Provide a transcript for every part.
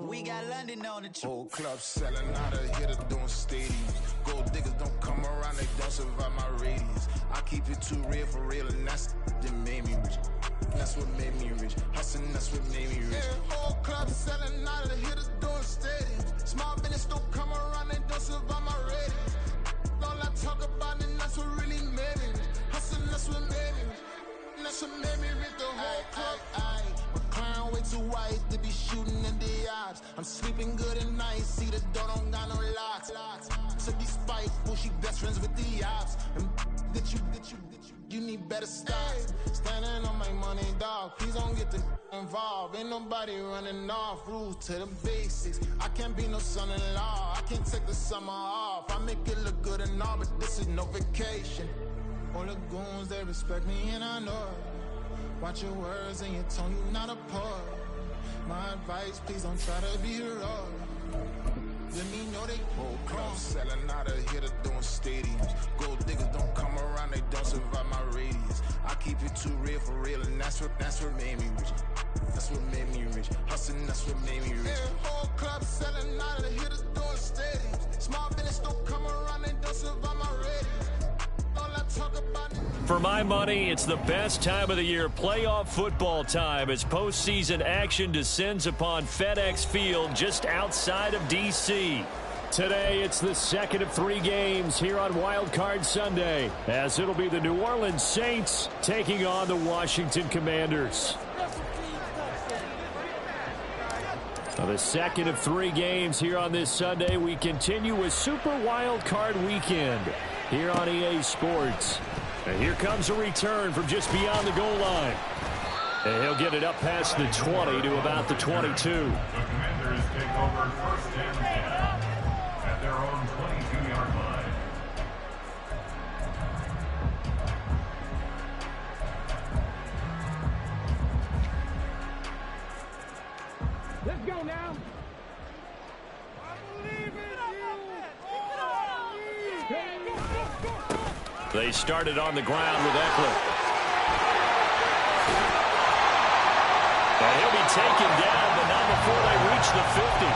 We got London on the trip. Whole club selling out of hitters doing stadiums. Gold diggers don't come around, they don't survive my radius. I keep it too real for real, and that's that made me rich. That's what made me rich. Hustling, that's what made me rich. Yeah, whole club selling out of hitters doing stadiums. Small business don't come around, they don't survive my radius. All I talk about, and that's what really made me rich. Hustling, that's what made me rich. That's what made me rich. The whole club. Clown way too white to be shooting in the eyes. I'm sleeping good at night, see the door don't got no locks. To be spiteful, she best friends with the ops. And you need better stop. Standing on my money, dog. Please don't get the involved. Ain't nobody running off. Rules to the basics. I can't be no son-in-law. I can't take the summer off. I make it look good and all, but this is no vacation. All the goons, they respect me and I know it. Watch your words and your tone, you not a poet. My advice, please don't try to be heroic. Let me know they whole club selling out of hitters doing stadiums. Gold diggers don't come around, they don't survive my radius. I keep it too real for real, and that's what made me rich. That's what made me rich. Hustling, that's what made me rich. Yeah, whole club selling out of hitters doing stadiums. Small business don't come around, they don't survive my radius. For my money, it's the best time of the year, playoff football time, as postseason action descends upon FedEx Field just outside of D.C. Today, it's the second of 3 games here on Wild Card Sunday, as it'll be the New Orleans Saints taking on the Washington Commanders. The second of 3 games here on this Sunday. We continue with Super Wild Card Weekend here on EA Sports. And here comes a return from just beyond the goal line. And he'll get it up past the 20 to about the 22. The Commanders take over first and 10 at their own 22-yard line. Let's go now. They started on the ground with Eckler. And he'll be taken down, but not before they reach the 50.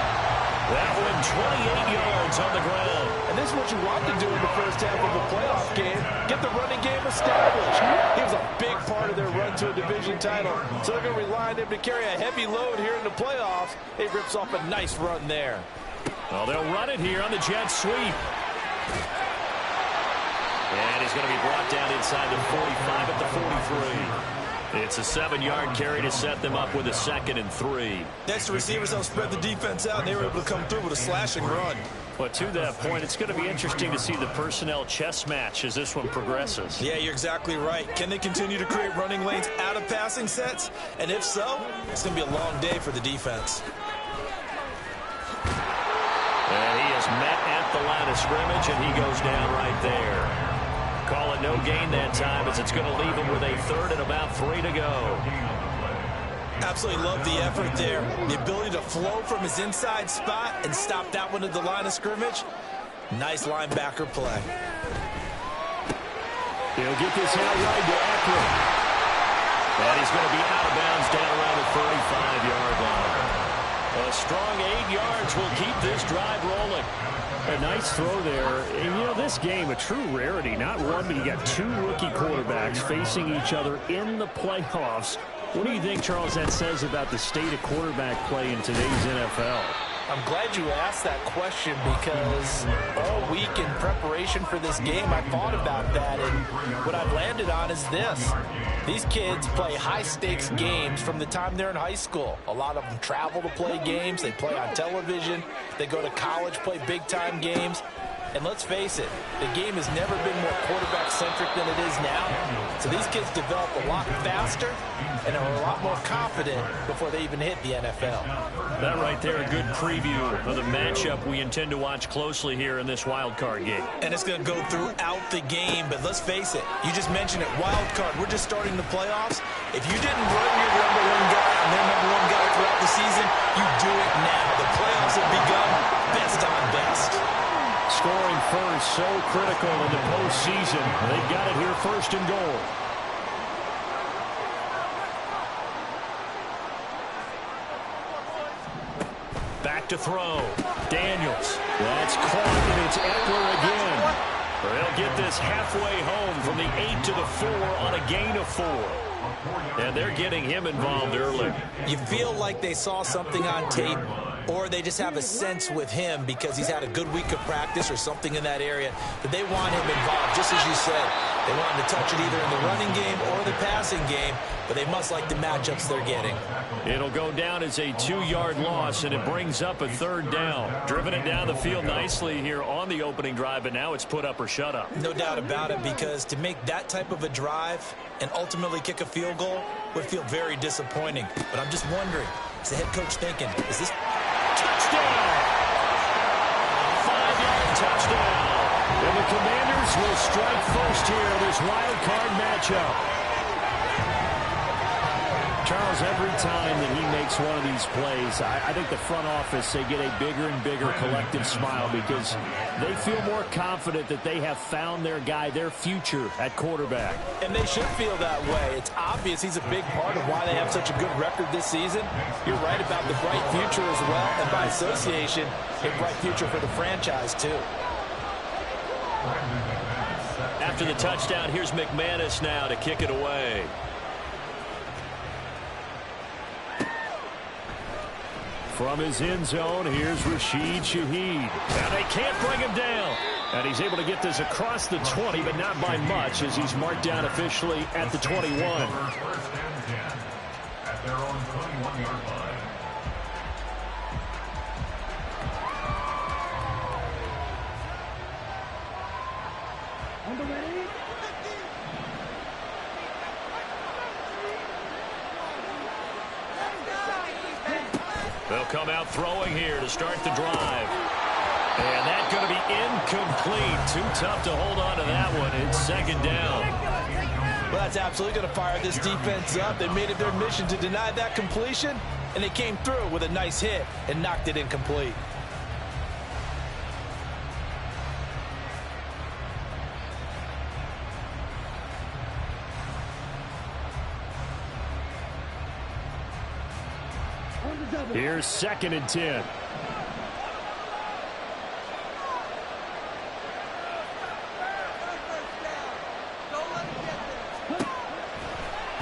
That one, 28 yards on the ground. And this is what you want to do in the first half of a playoff game. Get the running game established. He was a big part of their run to a division title. So they're going to rely on him to carry a heavy load here in the playoffs. He rips off a nice run there. Well, they'll run it here on the jet sweep. And he's going to be brought down inside the 45 at the 43. It's a 7-yard carry to set them up with a 2nd and 3. Next, the receivers helped spread the defense out, and they were able to come through with a slashing run. But to that point, it's going to be interesting to see the personnel chess match as this one progresses. Yeah, you're exactly right. Can they continue to create running lanes out of passing sets? And if so, it's going to be a long day for the defense. And he is met at the line of scrimmage, and he goes down right there. Call it no gain that time, as it's going to leave him with a 3rd and about 3 to go. Absolutely love the effort there. The ability to flow from his inside spot and stop that one at the line of scrimmage. Nice linebacker play. He'll get this out right to Eckler. And he's going to be out of bounds down around the 35-yard line. A strong 8 yards will keep this drive rolling. A nice throw there. And, you know, this game, a true rarity. Not one, but you got 2 rookie quarterbacks facing each other in the playoffs. What do you think, Charles, that says about the state of quarterback play in today's NFL? I'm glad you asked that question, because all week in preparation for this game, I thought about that, and what I've landed on is this. These kids play high-stakes games from the time they're in high school. A lot of them travel to play games. They play on television. They go to college, play big-time games. And let's face it, the game has never been more quarterback-centric than it is now. So these kids develop a lot faster and are a lot more confident before they even hit the NFL. That right there, a good preview of the matchup we intend to watch closely here in this wild card game. And it's going to go throughout the game, but let's face it, you just mentioned it, wild card, we're just starting the playoffs. If you didn't run your number 1 guy and their number 1 guy throughout the season, you do it now. The playoffs have begun, best on best. Scoring first, so critical in the postseason. They've got it here, 1st and goal. back to throw. Daniels. That's caught, and it's Eckler again. They'll get this halfway home from the 8 to the 4 on a gain of 4. And they're getting him involved early. You feel like they saw something on tape, or they just have a sense with him because he's had a good week of practice or something in that area that they want him involved. Just as you said, they want him to touch it either in the running game or the passing game, but they must like the matchups they're getting. It'll go down as a 2-yard loss, and it brings up a 3rd down. Driven it down the field nicely here on the opening drive, but now it's put up or shut up. No doubt about it, because to make that type of a drive and ultimately kick a field goal would feel very disappointing. But I'm just wondering, is the head coach thinking, is this touchdown? 5-yard touchdown. And the Commanders will strike first here in this wild card matchup. Charles, every time that he makes one of these plays, I think the front office, they get a bigger and bigger collective smile because they feel more confident that they have found their guy, their future at quarterback. And they should feel that way. It's obvious he's a big part of why they have such a good record this season. You're right about the bright future as well, and by association, a bright future for the franchise too. After the touchdown, here's McManus now to kick it away. From his end zone, here's Rashid Shaheed. And they can't bring him down. And he's able to get this across the 20, but not by much, as he's marked down officially at the 21. At their own 21-yard line. They'll come out throwing here to start the drive. And that's going to be incomplete. Too tough to hold on to that one. It's 2nd down. Well, that's absolutely going to fire this defense up. They made it their mission to deny that completion, and they came through with a nice hit and knocked it incomplete. Here's 2nd and 10.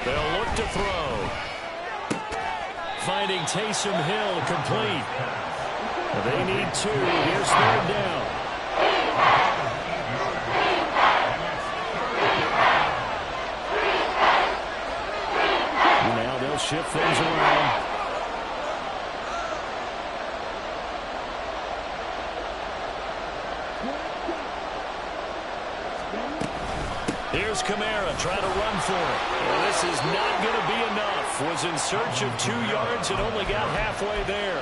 They'll look to throw. Finding Taysom Hill complete. They need 2. Here's 3rd down. Now they'll shift things around. Here's Kamara trying to run for it. Well, this is not going to be enough. Was in search of 2 yards and only got halfway there.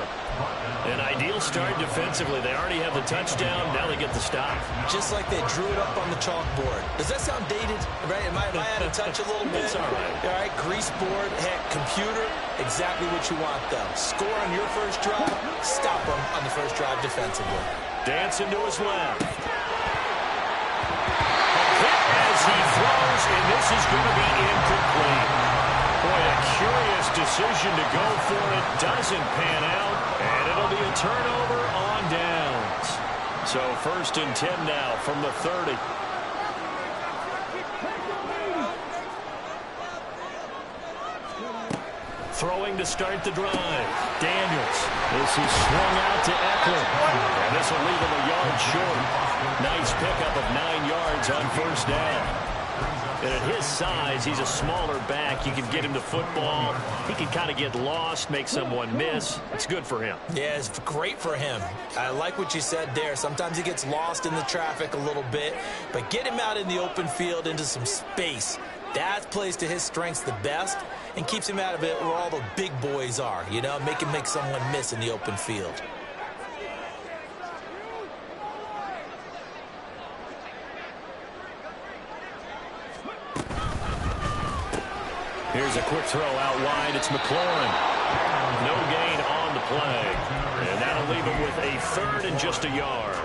An ideal start defensively. They already have the touchdown. Now they get the stop. Just like they drew it up on the chalkboard. Does that sound dated? Right? Am I out of touch a little bit? It's all right. All right, grease board, heck, computer, exactly what you want them. Score on your first drive, stop them on the first drive defensively. Dancing to his left. As he throws, and this is going to be incomplete. Boy, a curious decision to go for it. Doesn't pan out, and it'll be a turnover on downs. So 1st and 10 now from the 30. Throwing to start the drive. Daniels. This is swung out to Eckler. And this will leave him a yard short. Nice pickup of 9 yards on 1st down. And at his size, he's a smaller back. You can get him to football. He can kind of get lost, make someone miss. It's good for him. Yeah, it's great for him. I like what you said there. Sometimes he gets lost in the traffic a little bit. But get him out in the open field into some space. That plays to his strengths the best and keeps him out of it where all the big boys are. You know, make him make someone miss in the open field. Here's a quick throw out wide. It's McLaurin. No gain on the play. And that'll leave him with a 3rd and just a yard.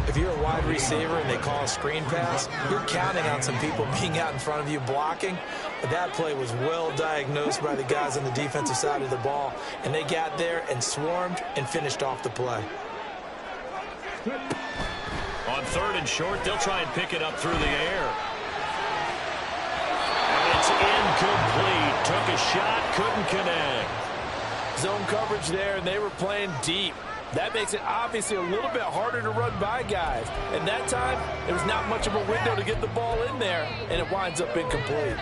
If you're a wide receiver and they call a screen pass, you're counting on some people being out in front of you blocking. But that play was well diagnosed by the guys on the defensive side of the ball, and they got there and swarmed and finished off the play. On 3rd and short, they'll try and pick it up through the air. And it's incomplete. Took a shot, couldn't connect. Zone coverage there, and they were playing deep. That makes it obviously a little bit harder to run by guys. And that time, there was not much of a window to get the ball in there, and it winds up incomplete.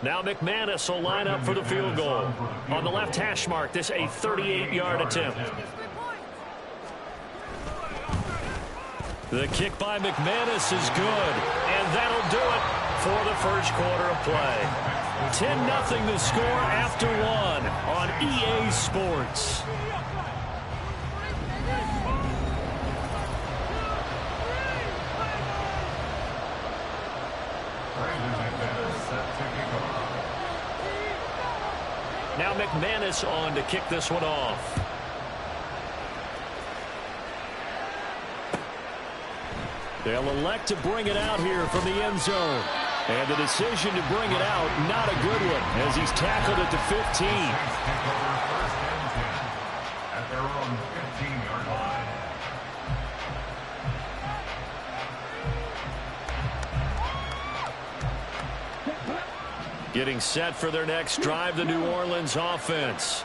Now McManus will line up for the field goal. On the left hash mark, this a 38-yard attempt. The kick by McManus is good, and that'll do it for the first quarter of play. 10-0 the score after 1 on EA Sports. Now McManus on to kick this one off. They'll elect to bring it out here from the end zone. And the decision to bring it out, not a good one, as he's tackled at the 15. At their own 15-yard line. Getting set for their next drive, the New Orleans offense.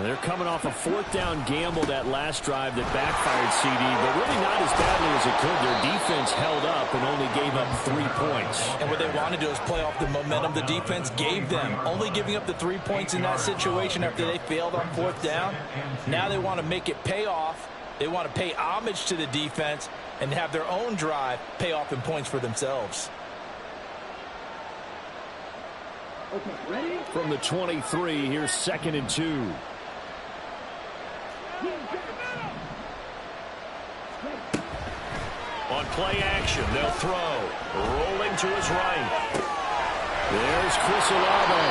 They're coming off a 4th down gamble that last drive that backfired, CD, but really not as badly as it could. Their defense held up and only gave up 3 points. And what they want to do is play off the momentum the defense gave them. Only giving up the 3 points in that situation after they failed on 4th down. Now they want to make it pay off. They want to pay homage to the defense and have their own drive pay off in points for themselves. From the 23, here's 2nd and 2. On play action, they'll throw. Rolling to his right. There's Chris Olave.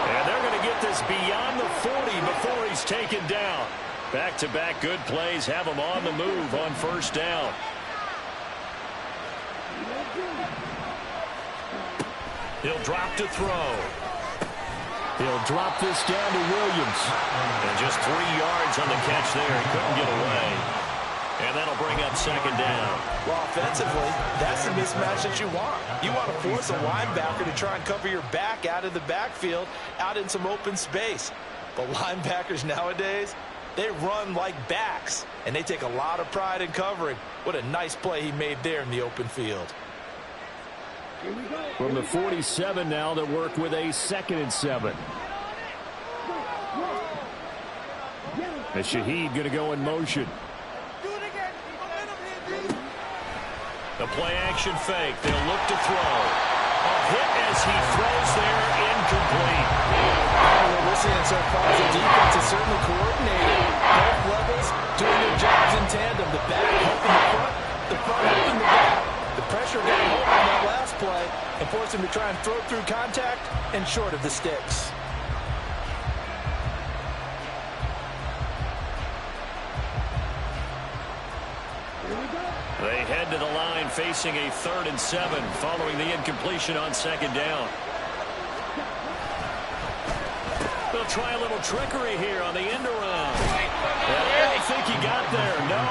And they're going to get this beyond the 40 before he's taken down. Back-to-back good plays have him on the move on 1st down. He'll drop to throw. He'll drop this down to Williams. And just 3 yards on the catch there. He couldn't get away. And that'll bring up 2nd down. Well, offensively, that's the mismatch that you want. You want to force a linebacker to try and cover your back out of the backfield, out in some open space. But linebackers nowadays, they run like backs, and they take a lot of pride in covering. What a nice play he made there in the open field. From the 47 now, they'll work with a 2nd and 7. And Shaheed going to go in motion. The play-action fake. They'll look to throw. A hit as he throws there, incomplete. What we're seeing so far is the defense is certainly coordinated. Both levels doing their jobs in tandem. The back helping the front helping the back. The pressure got home on that last play and forced him to try and throw through contact and short of the sticks. They head to the line facing a 3rd and 7 following the incompletion on 2nd down. They'll try a little trickery here on the end around. I don't think he got there. No.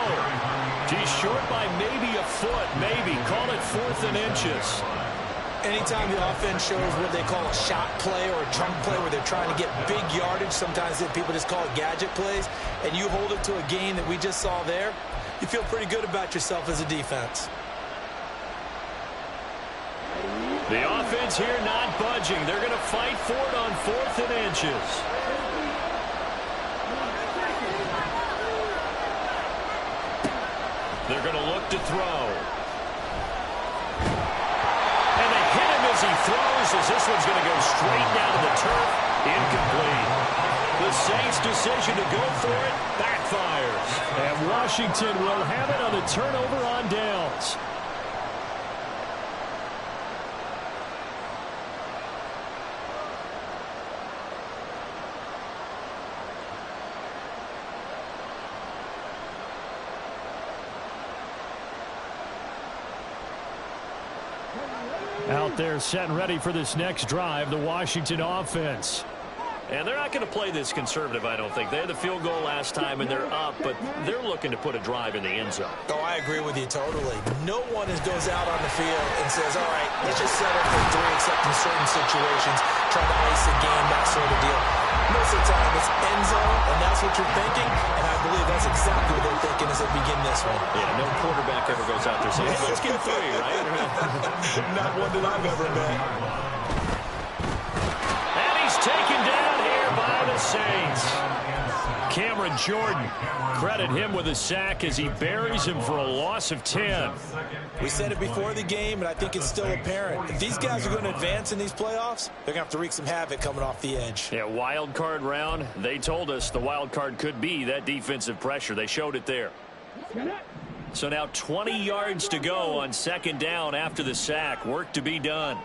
He's short by maybe a foot, maybe. Call it 4th and inches. Anytime the offense shows what they call a shot play or a chunk play where they're trying to get big yardage, sometimes people just call it gadget plays, and you hold it to a gain that we just saw there, you feel pretty good about yourself as a defense. The offense here not budging. They're going to fight for it on 4th and inches. They're going to look to throw. And they hit him as he throws, as this one's going to go straight down to the turf. Incomplete. The Saints' decision to go for it backfires. And Washington will have it on the turnover on downs. Out there set and ready for this next drive, the Washington offense. And they're not going to play this conservative, I don't think. They had the field goal last time, and they're up, but they're looking to put a drive in the end zone. Oh, I agree with you totally. No one goes out on the field and says, all right, let's just settle for 3, except in certain situations, try to ice a game, that sort of deal. Most of the time, it's end zone, and that's what you're thinking, and I believe that's exactly what they're thinking as they begin this one. Yeah, no quarterback ever goes out there saying, hey, let's get 3, right? Not one that I've ever met. And he's taken down here by the Saints. Cameron Jordan, credit him with a sack as he buries him for a loss of 10. We said it before the game, and I think it's still apparent. If these guys are going to advance in these playoffs, they're going to have to wreak some havoc coming off the edge. Yeah, wild card round. They told us the wild card could be that defensive pressure. They showed it there. So now 20 yards to go on second down after the sack. Work to be done.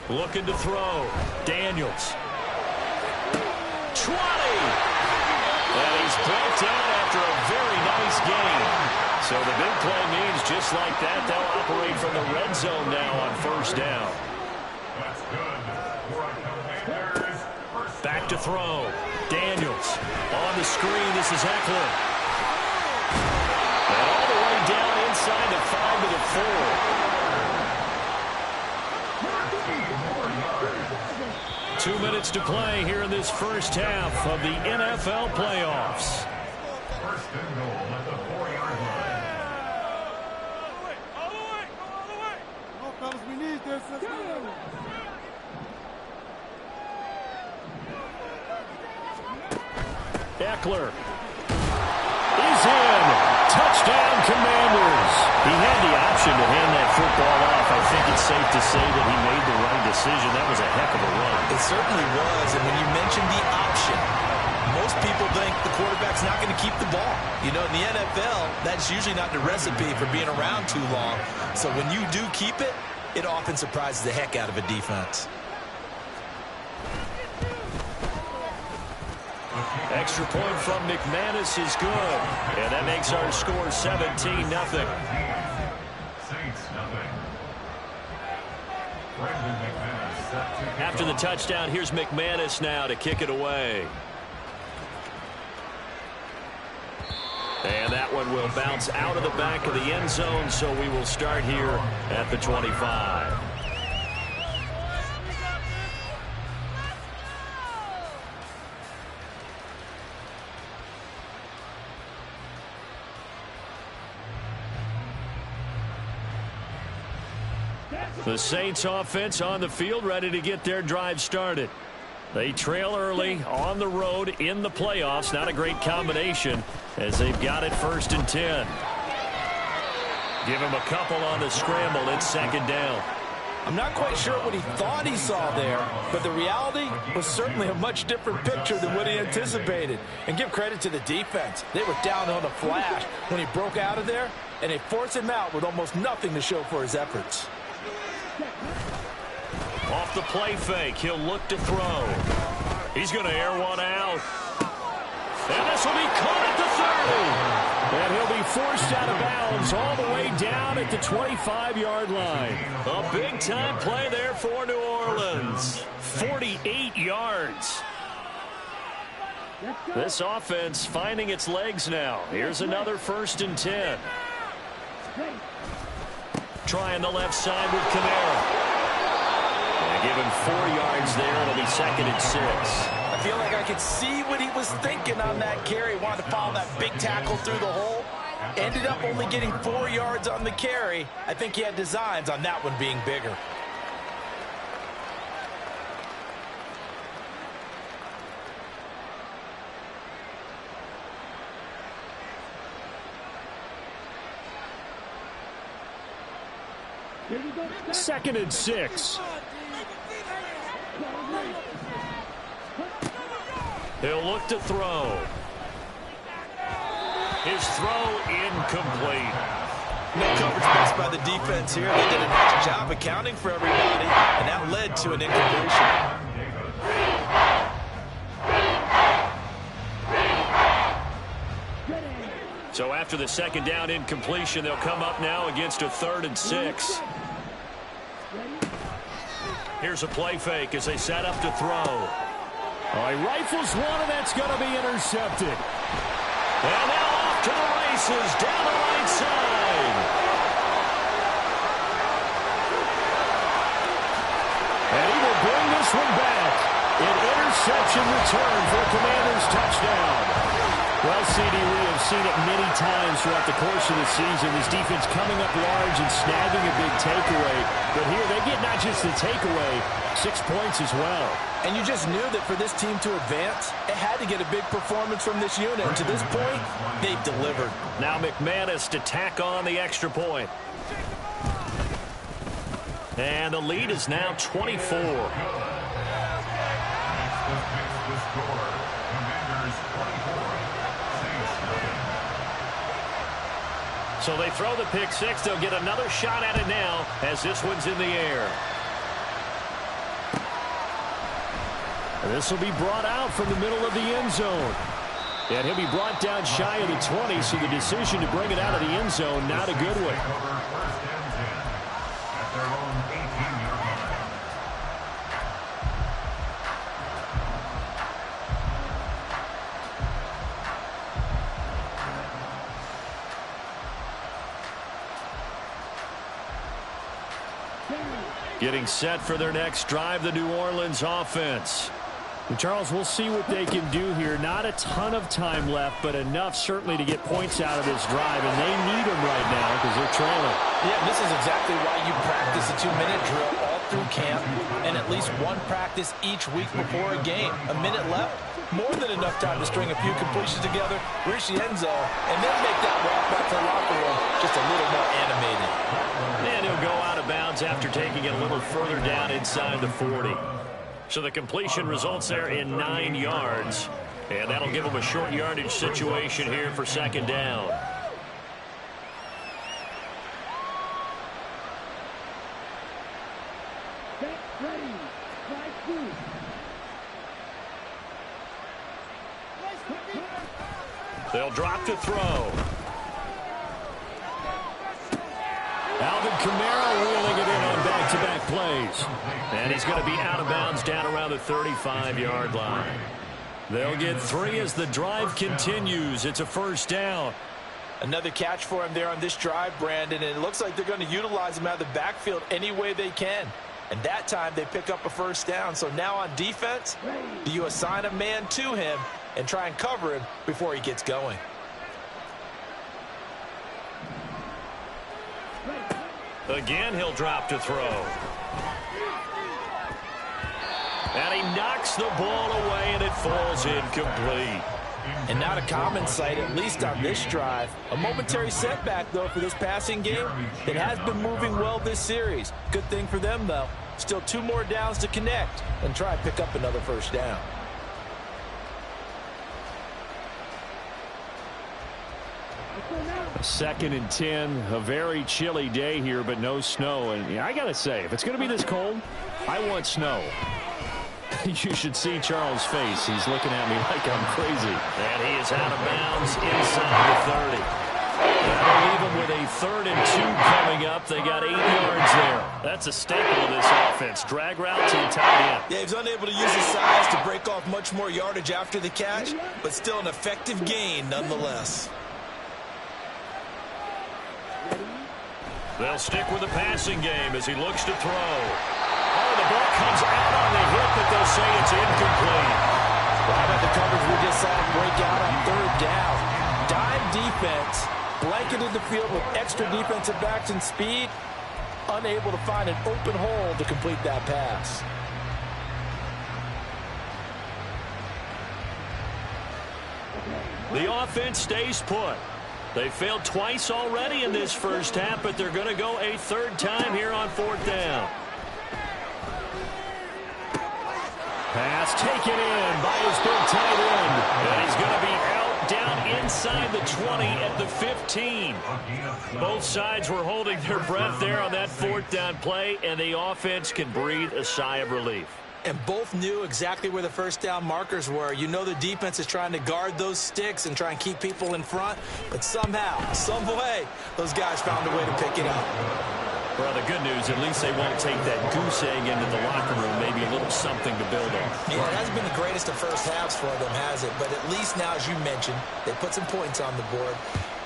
Looking to throw. Daniels. 20. And he's brought down after a very nice game. So the big play means just like that, they'll operate from the red zone now on first down. Back to throw. Daniels on the screen. This is Eckler. And all the way down inside the 5 to the 4. 2 minutes to play here in this first half of the NFL playoffs. First and goal at the 4-yard line. All the way. Come on, fellas, we need this. Let's go. Eckler is in. Touchdown, Commanders. He had the option to hand that football off. I think it's safe to say that he made the right decision. That was a heck of a run. It certainly was, and when you mentioned the option, most people think the quarterback's not going to keep the ball. You know, in the NFL, that's usually not the recipe for being around too long. So when you do keep it, it often surprises the heck out of a defense. Extra point from McManus is good. And that makes our score 17-0. After the touchdown, here's McManus now to kick it away. And that one will bounce out of the back of the end zone, so we will start here at the 25. The Saints offense on the field, ready to get their drive started. They trail early on the road in the playoffs. Not a great combination as they've got it 1st and 10. Give him a couple on the scramble. It's second down. I'm not quite sure what he thought he saw there, but the reality was certainly a much different picture than what he anticipated. And give credit to the defense. They were down on a flash when he broke out of there, and they forced him out with almost nothing to show for his efforts. Off the play fake, he'll look to throw. He's going to air one out. And this will be caught at the 30. And he'll be forced out of bounds all the way down at the 25-yard line. A big-time play there for New Orleans. 48 yards. This offense finding its legs now. Here's another 1st and 10. Trying the left side with Kamara. Give him 4 yards there. It'll be 2nd and 6. I feel like I could see what he was thinking on that carry. Wanted to follow that big tackle through the hole. Ended up only getting 4 yards on the carry. I think he had designs on that one being bigger. Second and 6. He'll look to throw. His throw incomplete. No coverage missed by the defense here. They did a nice job accounting for everybody, and that led to an incompletion. So after the second down incompletion, they'll come up now against a 3rd and 6. Here's a play fake as they set up to throw. He rifles one, and that's going to be intercepted. And now off to the races down the right side. And he will bring this one back. An interception return for the Commanders' touchdown. Well, CD, we have seen it many times throughout the course of the season. This defense coming up large and snagging a big takeaway. But here they get not just the takeaway, 6 points as well. And you just knew that for this team to advance, it had to get a big performance from this unit. And to this point, they've delivered. Now McManus to tack on the extra point. And the lead is now 24. So they throw the pick six. They'll get another shot at it now as this one's in the air. And this will be brought out from the middle of the end zone. And he'll be brought down shy of the 20, so the decision to bring it out of the end zone, not a good one. Getting set for their next drive, the New Orleans offense. And Charles, we'll see what they can do here. Not a ton of time left, but enough certainly to get points out of this drive, and they need them right now because they're trailing. Yeah, this is exactly why you practice a 2-minute drill all through camp and at least one practice each week before a game. A minute left, more than enough time to string a few completions together, reach the end zone, and then make that walk back to the locker room just a little more animated. And he'll go out of bounds after taking it a little further down inside the 40. So the completion results there in 9 yards. And that'll give them a short yardage situation here for second down. They'll drop to throw. Alvin Kamara wheeling it in on back-to-back plays. And he's going to be out of bounds down around the 35-yard line. They'll get 3 as the drive continues. It's a first down. Another catch for him there on this drive, Brandon, and it looks like they're going to utilize him out of the backfield any way they can. And that time they pick up a first down. So now on defense, do you assign a man to him and try and cover him before he gets going? Again, he'll drop to throw. And he knocks the ball away, and it falls incomplete. And not a common sight, at least on this drive. A momentary setback, though, for this passing game. It has been moving well this series. Good thing for them, though. Still 2 more downs to connect and try and pick up another first down. Second and 10, a very chilly day here, but no snow. And I got to say, if it's going to be this cold, I want snow. You should see Charles' face. He's looking at me like I'm crazy. And he is out of bounds inside the 30. That'll leave him with a 3rd and 2 coming up. They got 8 yards there. That's a staple of this offense. Drag route to the tight end. Yeah, he's unable to use his size to break off much more yardage after the catch, but still an effective gain nonetheless. They'll stick with the passing game as he looks to throw. Oh, the ball comes out on the hit, but they'll say it's incomplete. Well, how about the coverage we just saw break out on 3rd down? Dime defense, blanketed the field with extra defensive backs and speed, unable to find an open hole to complete that pass. The offense stays put. They failed twice already in this first half, but they're going to go a 3rd time here on 4th down. Pass taken in by his big tight end. And he's going to be out down inside the 20 at the 15. Both sides were holding their breath there on that 4th down play, and the offense can breathe a sigh of relief. And both knew exactly where the first down markers were. You know the defense is trying to guard those sticks and try and keep people in front. But somehow, some way, those guys found a way to pick it up. Well, the good news, at least they won't take that goose egg into the locker room. Maybe a little something to build on. Yeah, it hasn't been the greatest of first halves for them, has it? But at least now, as you mentioned, they put some points on the board.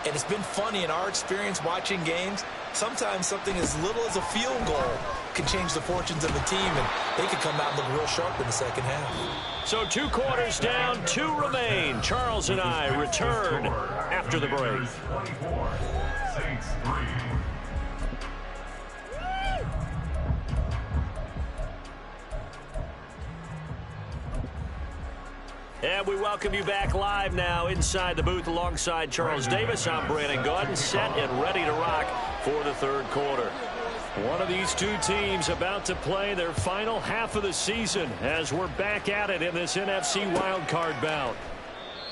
And it's been funny in our experience watching games. Sometimes something as little as a field goal can change the fortunes of a team, and they could come out and look real sharp in the second half. So 2 quarters down, 2 remain. Charles and I return after the break. 24, Saints 3. And we welcome you back live now inside the booth alongside Charles Davis. I'm Brandon Gaudin, set and ready to rock for the third quarter. One of these two teams about to play their final half of the season as we're back at it in this NFC wildcard bout.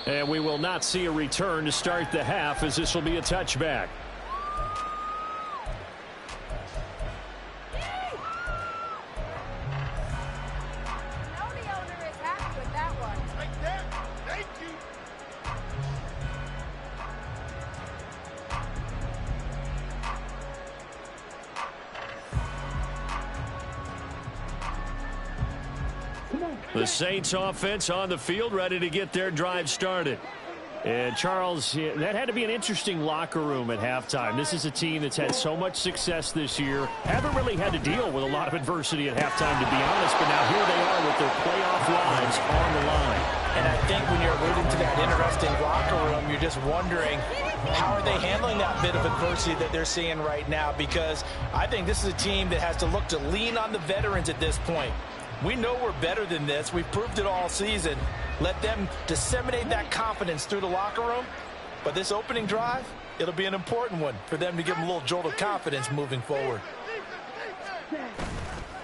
And we will not see a return to start the half, as this will be a touchback. The Saints offense on the field, ready to get their drive started. And Charles, that had to be an interesting locker room at halftime. This is a team that's had so much success this year. Haven't really had to deal with a lot of adversity at halftime, to be honest. But now here they are with their playoff lives on the line. And I think when you're alluding to that interesting locker room, you're just wondering, how are they handling that bit of adversity that they're seeing right now? Because I think this is a team that has to look to lean on the veterans at this point. We know we're better than this. We've proved it all season. Let them disseminate that confidence through the locker room. But this opening drive, it'll be an important one for them to give them a little jolt of confidence moving forward.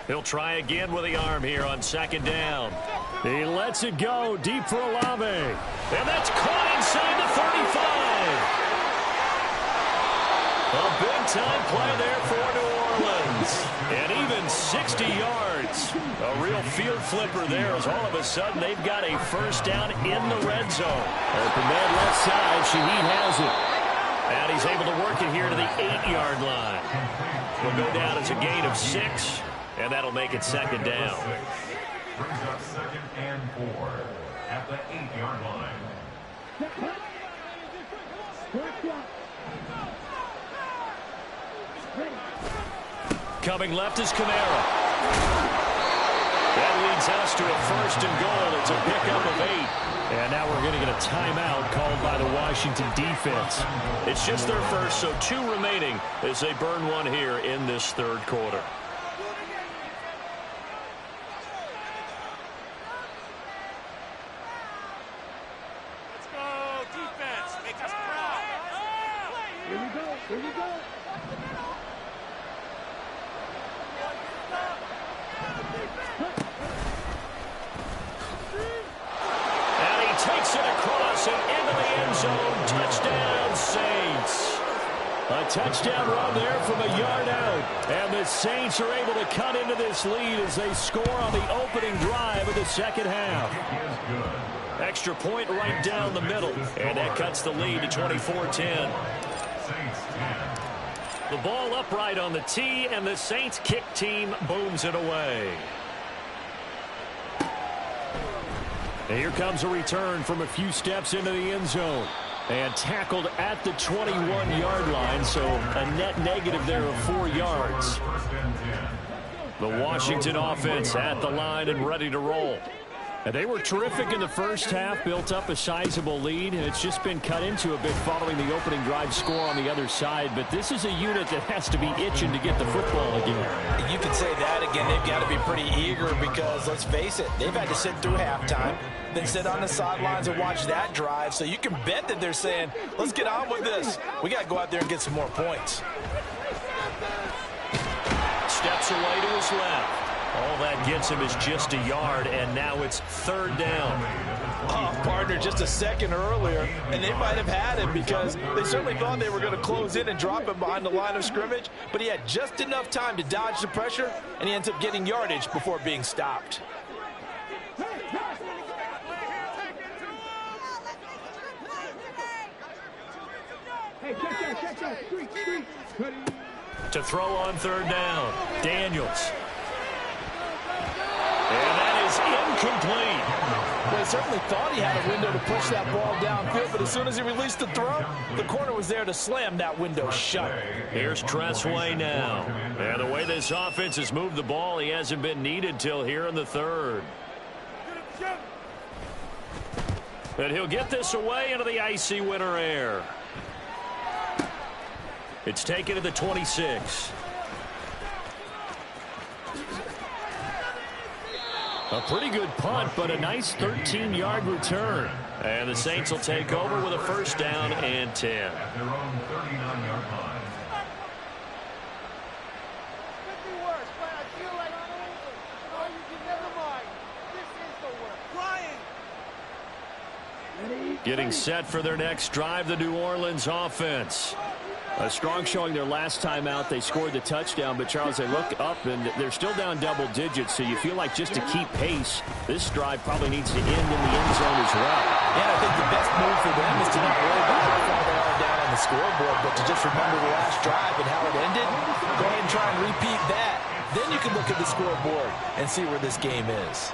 He'll try again with the arm here on second down. He lets it go deep for Olave. And that's caught inside the 35. A big-time play there for New Orleans. And even 60 yards. A real field flipper there, as all of a sudden they've got a first down in the red zone. Open man left side. Shaheed has it. And he's able to work it here to the 8-yard line. Will go down as a gain of 6, and that'll make it second down. Brings up 2nd and 4 at the 8-yard line. Coming left is Kamara. That leads us to a 1st and goal. It's a pickup of 8. And now we're going to get a timeout called by the Washington defense. It's just their first, so 2 remaining as they burn one here in this third quarter. Let's go, defense. Make us proud. Here we go. Here we go. Takes it across and into the end zone. Touchdown, Saints. A touchdown run there from a yard out. And the Saints are able to cut into this lead as they score on the opening drive of the second half. Extra point right down the middle. And that cuts the lead to 24-10. The ball upright on the tee, and the Saints kick team booms it away. And here comes a return from a few steps into the end zone. And tackled at the 21-yard line, so a net negative there of 4 yards. The Washington offense at the line and ready to roll. And they were terrific in the first half, built up a sizable lead, and it's just been cut into a bit following the opening drive score on the other side. But this is a unit that has to be itching to get the football again. You could say that again. They've got to be pretty eager because, let's face it, they've had to sit through halftime, then sit on the sidelines and watch that drive. So you can bet that they're saying, let's get on with this. We got to go out there and get some more points. Steps away to his left. All that gets him is just a yard, and now it's 3rd down. Partner, just a second earlier, and they might have had him because they certainly thought they were going to close in and drop him behind the line of scrimmage, but he had just enough time to dodge the pressure, and he ends up getting yardage before being stopped. To throw on third down, Daniels. And that is incomplete. Well, he certainly thought he had a window to push that ball downfield, but as soon as he released the throw, the corner was there to slam that window shut. Here's Tressway now. And the way this offense has moved the ball, he hasn't been needed till here in the third. And he'll get this away into the icy winter air. It's taken to the 26. A pretty good punt, but a nice 13-yard return. And the Saints will take over with a first down and 10. At their own 39-yard line. Getting set for their next drive, the New Orleans offense. A strong showing their last time out. They scored the touchdown, but Charles, they look up and they're still down double digits, so you feel like just to keep pace, this drive probably needs to end in the end zone as well. And I think the best move for them is to not worry about how far they are down on the scoreboard, but to just remember the last drive and how it ended. Go ahead and try and repeat that. Then you can look at the scoreboard and see where this game is.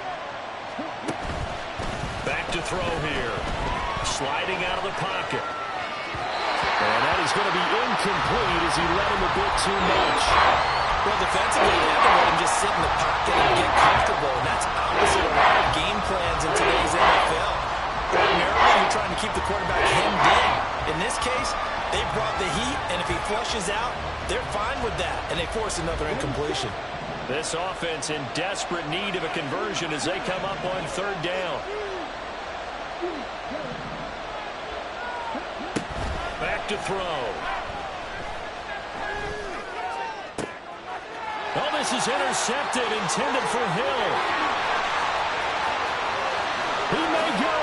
Back to throw here. Sliding out of the pocket. And that is going to be incomplete as he let him a bit too much. Well, defensively, they have to let him just sit in the pocket and get comfortable, and that's opposite a lot of game plans in today's NFL. Ordinarily, you're trying to keep the quarterback hemmed in. In this case, they brought the heat, and if he flushes out, they're fine with that, and they force another incompletion. This offense in desperate need of a conversion as they come up on third down. Back to throw. Oh, this is intercepted, intended for Hill. He may go.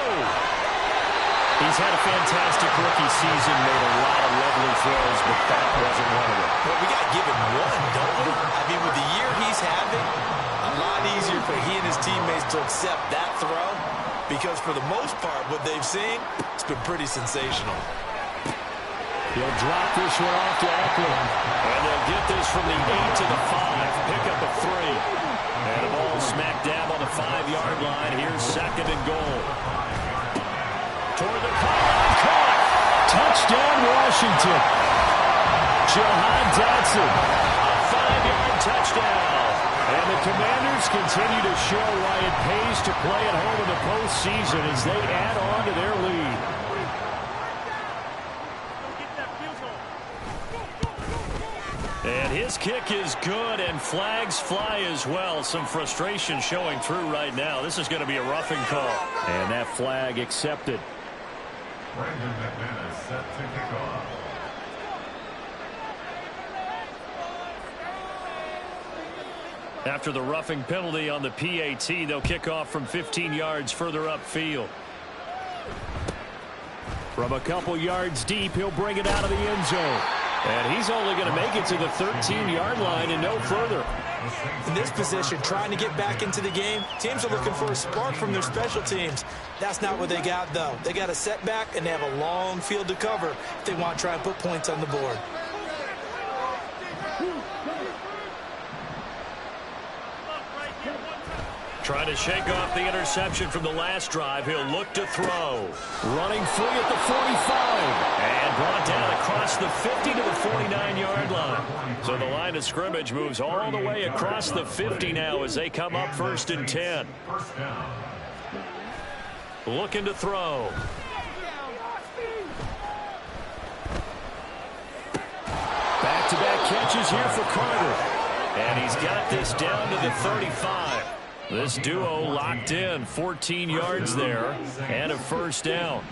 He's had a fantastic rookie season, made a lot of lovely throws, but that wasn't one of them. Well, we got to give him one, don't we? I mean, with the year he's having, a lot easier for he and his teammates to accept that throw, because for the most part, what they've seen, it's been pretty sensational. He'll drop this one off to Eckler. And they'll get this from the 8 to the 5. Pick up a 3. And the ball smack dab on the 5-yard line. Here's second and goal. Toward the pylon. Caught. Touchdown, Washington. Jahan Dotson. A 5-yard touchdown. And the Commanders continue to show why it pays to play at home in the postseason as they add on to their lead. And his kick is good, and flags fly as well. Some frustration showing through right now. This is going to be a roughing call. And that flag accepted. Brandon McManus set to kick off. After the roughing penalty on the PAT, they'll kick off from 15 yards further upfield. From a couple yards deep, he'll bring it out of the end zone. And he's only going to make it to the 13-yard line and no further. In this position, trying to get back into the game, teams are looking for a spark from their special teams. That's not what they got, though. They got a setback, and they have a long field to cover if they want to try and put points on the board. Trying to shake off the interception from the last drive. He'll look to throw. Running free at the 45. And brought down across the 50 to the 49-yard line. So the line of scrimmage moves all the way across the 50 now as they come up 1st and 10. Looking to throw. Back-to-back catches here for Carter. And he's got this down to the 35. This duo locked in, 14 yards there, and a first down.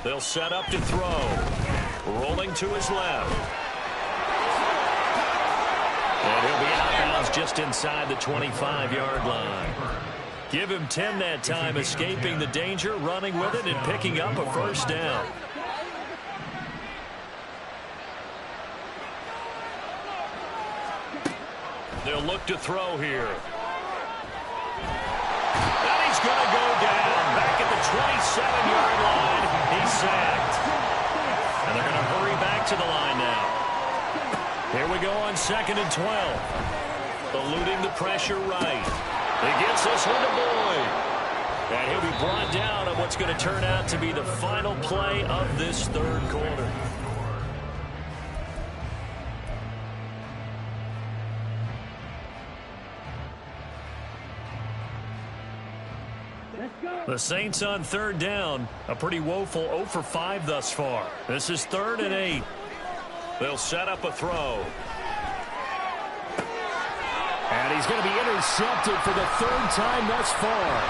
They'll set up to throw. Rolling to his left. And he'll be out of bounds just inside the 25-yard line. Give him 10 that time, escaping the danger, running with it, and picking up a first down. They'll look to throw here. And he's going to go down back at the 27-yard line. sacked. And they're going to hurry back to the line now. Here we go on 2nd and 12. Eluding the pressure right. He gets this one to Boyd. And he'll be brought down on what's going to turn out to be the final play of this third quarter. The Saints on 3rd down. A pretty woeful 0 for 5 thus far. This is 3rd and 8. They'll set up a throw. And he's going to be intercepted for the 3rd time thus far.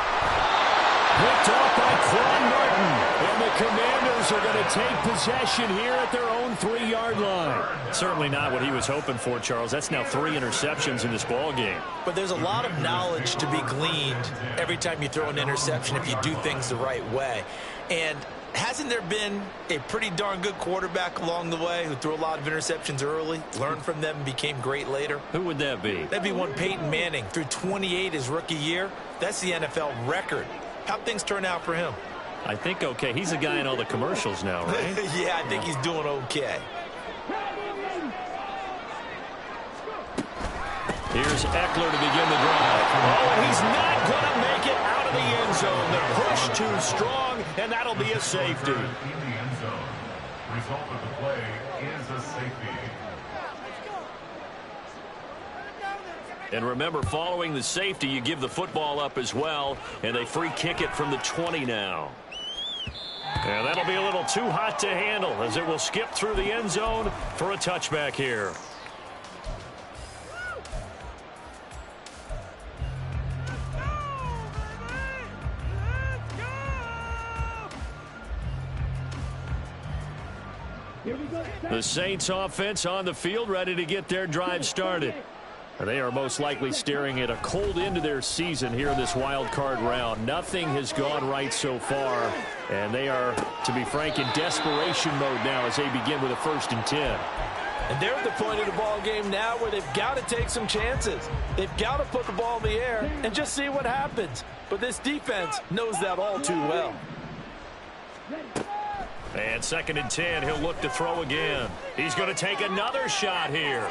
Picked off by Quan Martin. And the Commanders are going to take possession here at their own 3-yard line. Certainly not what he was hoping for, Charles. That's now 3 interceptions in this ball game. But there's a lot of knowledge to be gleaned every time you throw an interception if you do things the right way. And hasn't there been a pretty darn good quarterback along the way who threw a lot of interceptions early, learned from them, and became great later? Who would that be? That'd be one Peyton Manning. Threw 28 his rookie year. That's the NFL record. How'd things turn out for him? I think okay. He's a guy in all the commercials now, right? Yeah, I think he's doing okay. Here's Eckler to begin the drive. Oh, and he's not going to make it out of the end zone. The push too strong, and that'll be a safety. In the end zone. Result of the play is a safety. And remember, following the safety, you give the football up as well, and they free kick it from the 20 now. And that'll be a little too hot to handle as it will skip through the end zone for a touchback here. The Saints offense on the field, ready to get their drive started. They are most likely staring at a cold end to their season here in this wild card round. Nothing has gone right so far, and they are, to be frank, in desperation mode now as they begin with a 1st and 10. And they're at the point of the ball game now where they've got to take some chances. They've got to put the ball in the air and just see what happens. But this defense knows that all too well. And 2nd and 10, he'll look to throw again. He's going to take another shot here.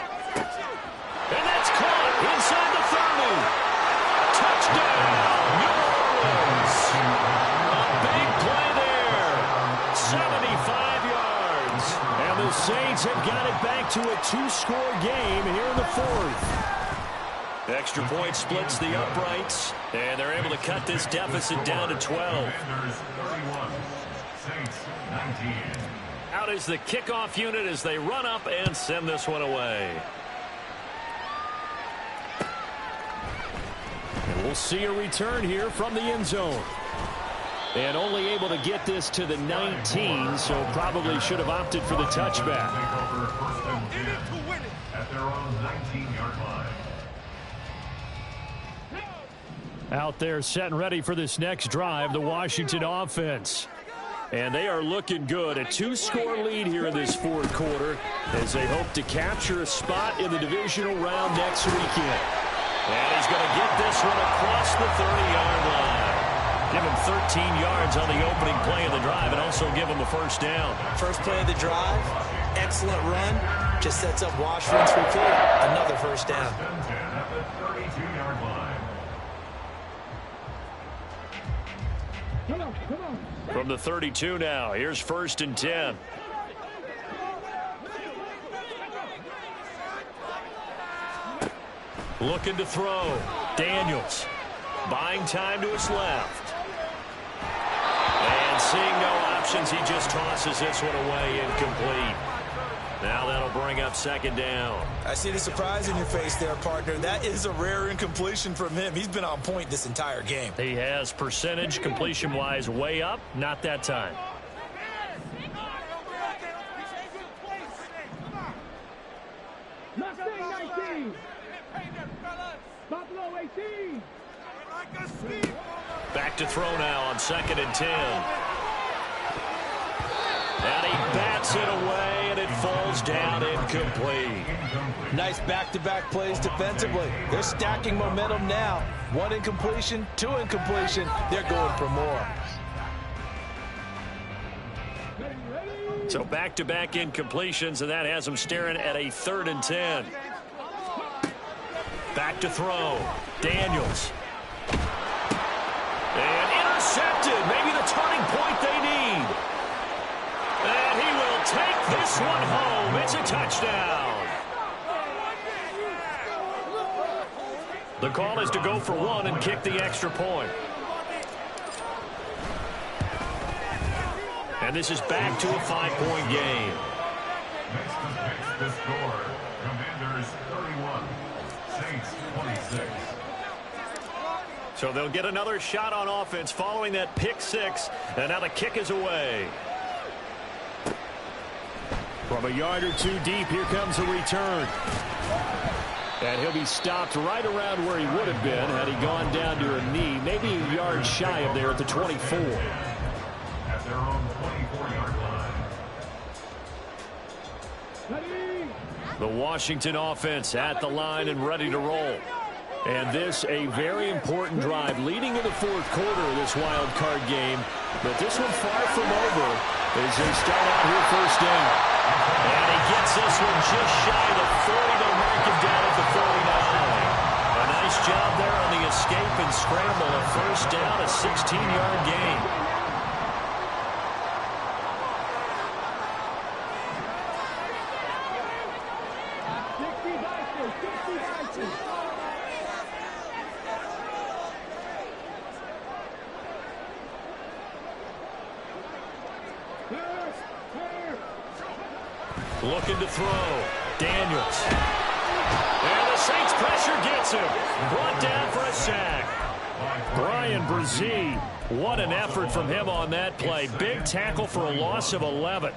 And that's caught inside the 30. Touchdown, New Orleans. A big play there. 75 yards. And the Saints have got it back to a 2-score game here in the 4th. Extra point splits the uprights, and they're able to cut this deficit down to 12. Out is the kickoff unit as they run up and send this one away. And we'll see a return here from the end zone. And only able to get this to the 19, so probably should have opted for the touchback. At their own 19-yard line. Out there set and ready for this next drive, the Washington offense. And they are looking good. A 2-score lead here in this 4th quarter as they hope to capture a spot in the divisional round next weekend. And he's going to get this one across the 30-yard line. Give him 13 yards on the opening play of the drive and also give him a 1st down. First play of the drive, excellent run. Just sets up Washington's repeat. Another 1st down. At the 32-yard line. From the 32 now, here's 1st and 10. Looking to throw. Daniels buying time to his left. And seeing no options, he just tosses this one away incomplete. Now that'll bring up 2nd down. I see the surprise in your face there, partner. That is a rare incompletion from him. He's been on point this entire game. He has percentage completion-wise way up. Not that time. Back to throw now on 2nd and 10. And he bats it away, and it falls down incomplete. Nice back-to-back plays defensively. They're stacking momentum now. 1 incompletion, 2 incompletion. They're going for more. So back-to-back incompletions, and that has them staring at a 3rd and 10. Back to throw. Daniels. And intercepted. Maybe the turning point they need. And he will take this one home. It's a touchdown. The call is to go for 1 and kick the extra point. And this is back to a 5-point game. Next to fix the score. Commanders 31, Saints 26. So they'll get another shot on offense following that pick 6. And now the kick is away. From a yard or 2 deep, here comes a return. And he'll be stopped right around where he would have been had he gone down to a knee, maybe a yard shy of there at the 24. At their own 24-yard line. The Washington offense at the line and ready to roll. And this a very important drive leading in the 4th quarter of this wild card game. But this one far from over as they start out here first down. And he gets this one just shy of the 40. They'll mark him down at the 49. A nice job there on the escape and scramble. A first down, a 16-yard gain. Looking to throw. Daniels. And the Saints pressure gets him. Brought down for a sack. Brian Brzee. What an effort from him on that play. Big tackle for a loss of 11.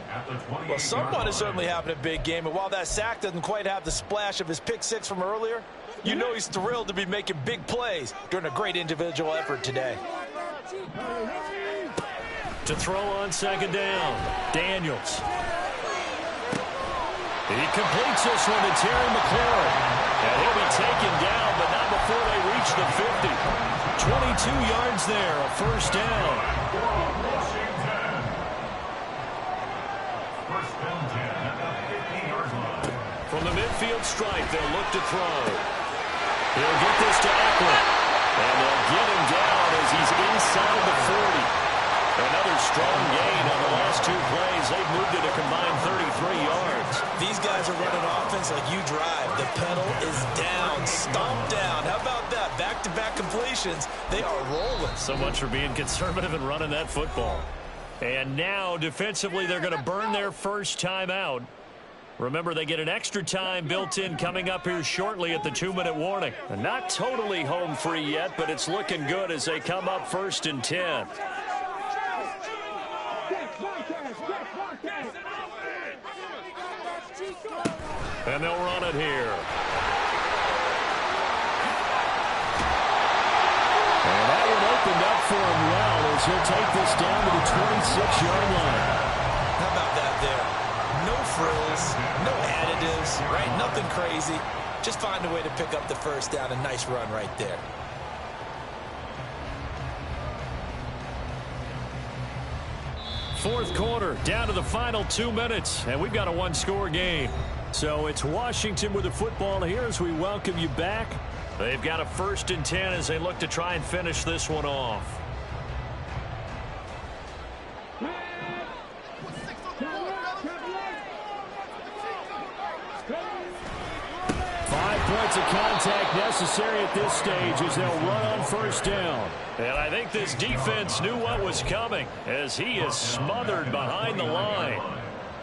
Well, someone is certainly having a big game, and while that sack doesn't quite have the splash of his pick 6 from earlier, you know he's thrilled to be making big plays during a great individual effort today. To throw on 2nd down. Daniels. He completes this one to Terry McLaurin. And he'll be taken down, but not before they reach the 50. 22 yards there, a first down. From the midfield stripe, they'll look to throw. He'll get this to Eckler. And they'll get him down as he's inside the 40. Another strong gain on the last 2 plays. They've moved it a combined 33 yards. These guys are running offense like you drive. The pedal is down, stomped down. How about that? Back-to-back completions. They are rolling. So much for being conservative and running that football. And now, defensively, they're going to burn their first time out. Remember, they get an extra time built in coming up here shortly at the 2-minute warning. And not totally home free yet, but it's looking good as they come up 1st and 10. And they'll run it here. And that one opened up for him well as he'll take this down to the 26-yard line. How about that there? No frills, no additives, right? Nothing crazy. Just find a way to pick up the first down. A nice run right there. Fourth quarter, down to the final 2 minutes, and we've got a 1-score game. So it's Washington with the football here as we welcome you back. They've got a 1st and 10 as they look to try and finish this one off. 5 points of contact necessary at this stage as they'll run on first down. And I think this defense knew what was coming as he is smothered behind the line.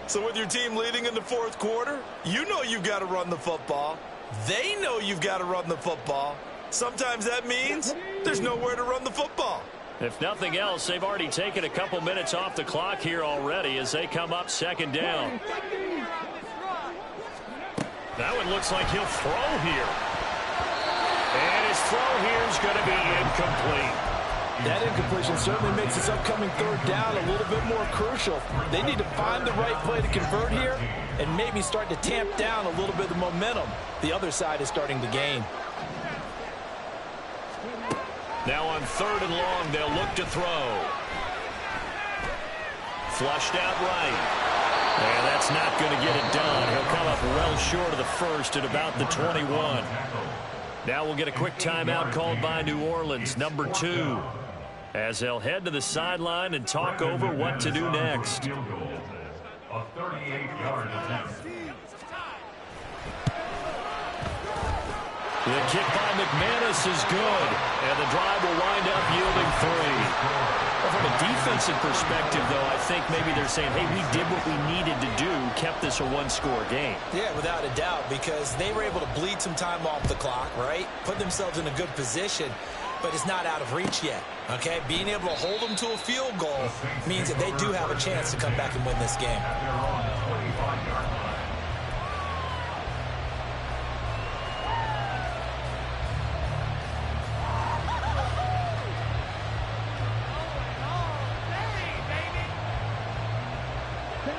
So with your team leading in the 4th quarter, you know you've got to run the football. They know you've got to run the football. Sometimes that means there's nowhere to run the football. If nothing else, they've already taken a couple minutes off the clock here already as they come up 2nd down. That one looks like he'll throw here. And his throw here is going to be incomplete. That incompletion certainly makes this upcoming 3rd down a little bit more crucial. They need to find the right play to convert here and maybe start to tamp down a little bit of the momentum the other side is starting to gain. Now on 3rd and long, they'll look to throw. Flushed out right. And that's not going to get it done. He'll come up well short of the first at about the 21. Now we'll get a quick timeout called by New Orleans, number 2, as they'll head to the sideline and talk over what to do next. A 38-yard attempt. The kick by McManus is good, and the drive will wind up yielding 3. Well, from a defensive perspective, though, I think maybe they're saying, hey, we did what we needed to do, kept this a one-score game. Yeah, without a doubt, because they were able to bleed some time off the clock, right? Put themselves in a good position, but it's not out of reach yet, okay? Being able to hold them to a field goal means that they do have a chance to come back and win this game.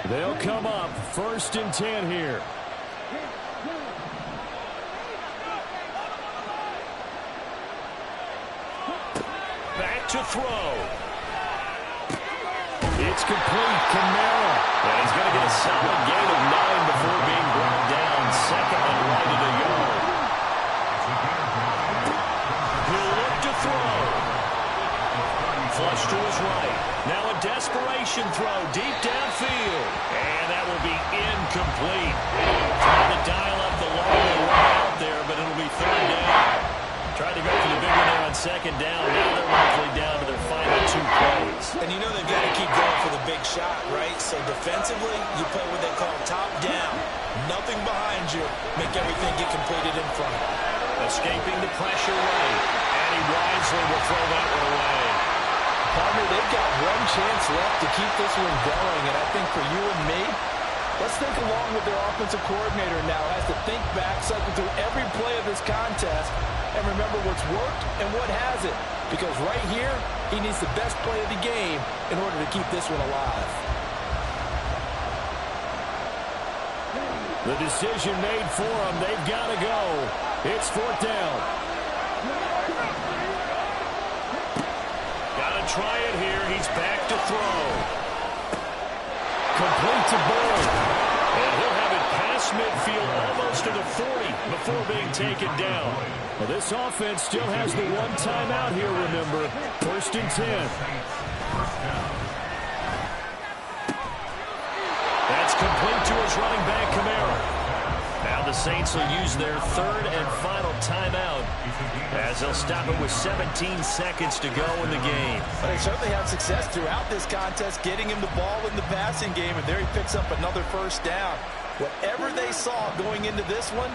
They'll come up 1st and 10 here. Back to throw. It's complete. Kamara. And he's going to get a solid gain of 9 before being brought down. 2nd and right at a yard. He'll look to throw. Flush to his right. Now a desperation throw deep downfield. And that will be incomplete. Trying to dial up the long way out there, but it'll be 3rd down. Tried to go for the big one there on 2nd down. Now they're roughly down to their final 2 plays. And you know they've got to keep going for the big shot, right? So defensively, you play what they call top down. Nothing behind you. Make everything get completed in front. Escaping the pressure right. And he wisely will throw that one away. Partner, they've got one chance left to keep this one going, and I think for you and me, let's think along with their offensive coordinator now. Has to think back, cycle through every play of this contest, and remember what's worked and what hasn't. Because right here, he needs the best play of the game in order to keep this one alive. The decision made for them. They've got to go. It's 4th down. Try it here. He's back to throw. Complete to Boyd. And he'll have it past midfield almost to the 40 before being taken down. Well, this offense still has the one timeout here, remember. 1st and 10. That's complete to his running back, Kamara. Now the Saints will use their 3rd and final timeout as they'll stop it with 17 seconds to go in the game. But they certainly have success throughout this contest, getting him the ball in the passing game, and there he picks up another 1st down. Whatever they saw going into this one,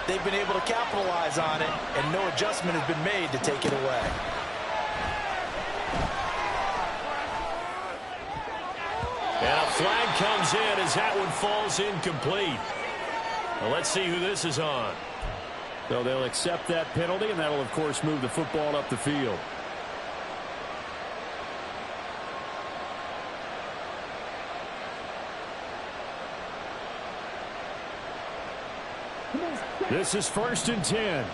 they've been able to capitalize on it, and no adjustment has been made to take it away. And a flag comes in as that one falls incomplete. Well, let's see who this is on. So they'll accept that penalty, and that'll, of course, move the football up the field. This is 1st and 10.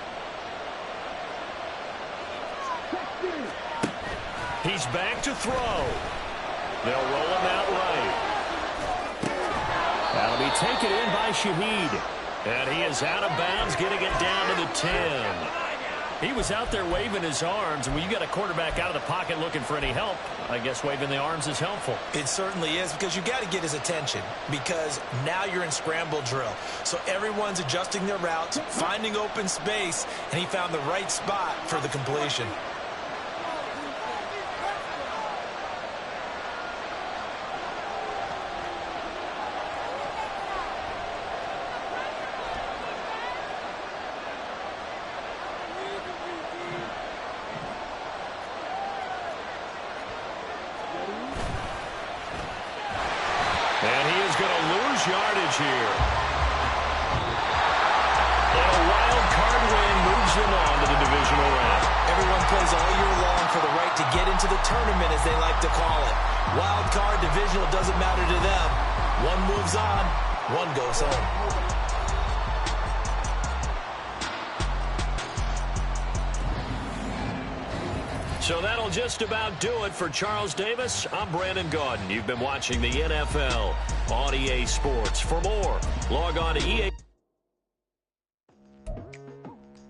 He's back to throw. They'll roll him out right. That'll be taken in by Shaheed. And he is out of bounds, getting it down to the 10. He was out there waving his arms, and when you got a quarterback out of the pocket looking for any help, I guess waving the arms is helpful. It certainly is, because you got to get his attention, because now you're in scramble drill. So everyone's adjusting their routes, finding open space, and he found the right spot for the completion. Yardage here. And a wild card win moves them on to the divisional round. Everyone plays all year long for the right to get into the tournament, as they like to call it. Wild card, divisional, doesn't matter to them. One moves on, one goes home. So that'll just about do it for Charles Davis. I'm Brandon Gaudin. You've been watching the NFL on EA Sports. For more, log on to EA.